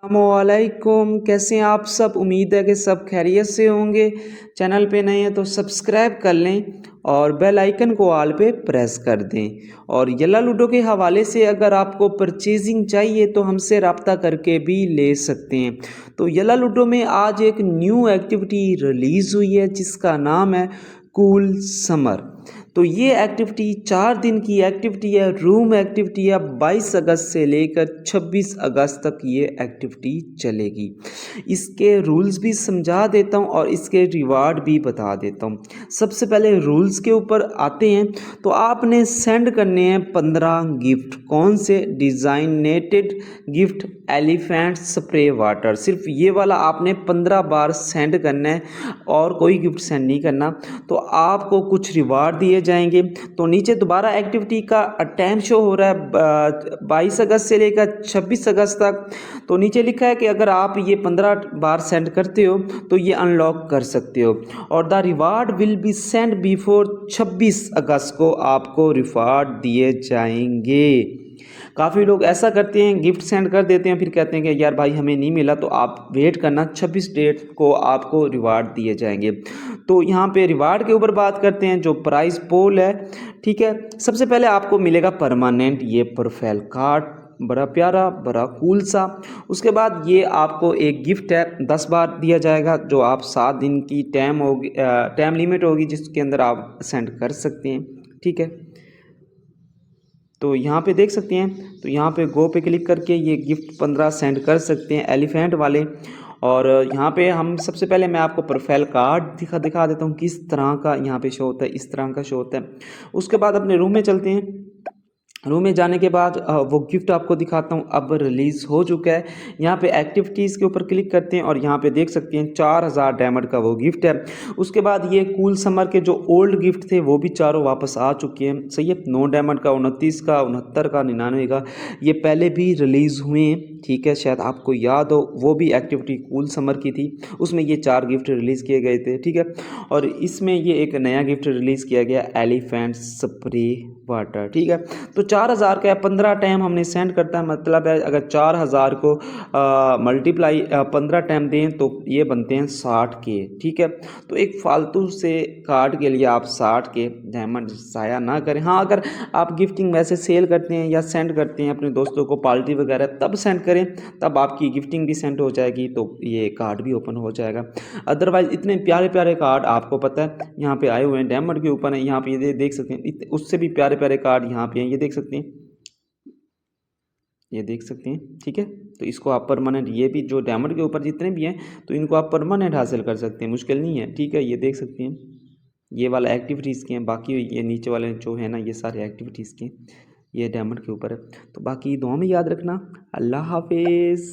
अस्सलामुअलैकुम। कैसे हैं आप सब? उम्मीद है कि सब खैरियत से होंगे। चैनल पे नए हैं तो सब्सक्राइब कर लें और बेल आइकन को ऑल पे प्रेस कर दें। और यल्ला लूडो के हवाले से अगर आपको परचेजिंग चाहिए तो हमसे रब्ता करके भी ले सकते हैं। तो यल्ला लूडो में आज एक न्यू एक्टिविटी रिलीज़ हुई है जिसका नाम है कूल समर। तो ये एक्टिविटी 4 दिन की एक्टिविटी है, रूम एक्टिविटी है। 22 अगस्त से लेकर 26 अगस्त तक ये एक्टिविटी चलेगी। इसके रूल्स भी समझा देता हूँ और इसके रिवार्ड भी बता देता हूँ। सबसे पहले रूल्स के ऊपर आते हैं। तो आपने सेंड करने हैं 15 गिफ्ट। कौन से? डिज़ाइनेटेड गिफ्ट एलिफेंट स्प्रे वाटर। सिर्फ ये वाला आपने 15 बार सेंड करना है और कोई गिफ्ट सेंड नहीं करना। तो आपको कुछ रिवार्ड दिए जाएंगे। तो नीचे दोबारा एक्टिविटी का टाइम शो हो रहा है 22 अगस्त से लेकर 26 अगस्त तक। तो नीचे लिखा है कि अगर आप ये 15 बार सेंड करते हो तो ये अनलॉक कर सकते हो। और the reward will be send before 26 अगस्त को आपको रिवार्ड दिए जाएंगे। काफ़ी लोग ऐसा करते हैं, गिफ्ट सेंड कर देते हैं, फिर कहते हैं कि यार भाई हमें नहीं मिला। तो आप वेट करना, 26 डेट को आपको रिवार्ड दिए जाएंगे। तो यहाँ पे रिवार्ड के ऊपर बात करते हैं। जो प्राइस पोल है, ठीक है, सबसे पहले आपको मिलेगा परमानेंट ये प्रोफाइल कार्ड, बड़ा प्यारा, बड़ा कूल सा। उसके बाद ये आपको एक गिफ्ट है 10 बार दिया जाएगा, जो आप 7 दिन की टाइम लिमिट होगी जिसके अंदर आप सेंड कर सकते हैं, ठीक है। तो यहाँ पे देख सकते हैं, तो यहाँ पे गो पे क्लिक करके ये गिफ्ट 15 सेंड कर सकते हैं एलिफेंट वाले। और यहाँ पे हम सबसे पहले मैं आपको प्रोफाइल कार्ड दिखा देता हूँ किस तरह का यहाँ पे शो होता है। इस तरह का शो होता है। उसके बाद अपने रूम में चलते हैं। रूम में जाने के बाद वो गिफ्ट आपको दिखाता हूँ, अब रिलीज़ हो चुका है। यहाँ पे एक्टिविटीज़ के ऊपर क्लिक करते हैं और यहाँ पे देख सकते हैं 4000 डायमंड का वो गिफ्ट है। उसके बाद ये कूल समर के जो ओल्ड गिफ्ट थे वो भी चारों वापस आ चुके हैं, सही है। 9 डायमंड का, 29 का, 69 का, 99 का, ये पहले भी रिलीज़ हुए हैं, ठीक है। शायद आपको याद हो, वो भी एक्टिविटी कूल समर की थी, उसमें ये 4 गिफ्ट रिलीज़ किए गए थे, ठीक है। और इसमें ये एक नया गिफ्ट रिलीज़ किया गया, एलिफेंट स्प्रे वाटर, ठीक है। तो 4000 का 15 टाइम हमने सेंड करता है, मतलब है अगर 4000 को मल्टीप्लाई 15 टाइम दें तो ये बनते हैं 60 के, ठीक है। तो एक फालतू से कार्ड के लिए आप 60 के डायमंड ज़ाया ना करें। हाँ, अगर आप गिफ्टिंग वैसे सेल करते हैं या सेंड करते हैं अपने दोस्तों को पार्टी वगैरह, तब सेंड करें, तब आपकी गिफ्टिंग भी सेंड हो जाएगी, तो ये कार्ड भी ओपन हो जाएगा। अदरवाइज इतने प्यारे प्यारे कार्ड आपको पता है यहाँ पे आए हुए हैं, डायमंड के ऊपर है। यहाँ पे ये देख सकते हैं, उससे भी प्यारे प्यारे कार्ड यहाँ पे हैं, ये देख सकते हैं, ये देख सकते हैं, ठीक है। तो इसको आप परमानेंट, ये भी जो डायमंड के ऊपर जितने भी हैं तो इनको आप परमानेंट हासिल कर सकते हैं, मुश्किल नहीं है, ठीक है। ये देख सकते हैं, ये वाला एक्टिविटीज़ के हैं, बाकी ये नीचे वाले जो है ना, ये सारे एक्टिविटीज़ के, ये डायमंड के ऊपर है। तो बाकी दुआ में याद रखना। अल्लाह हाफिज़।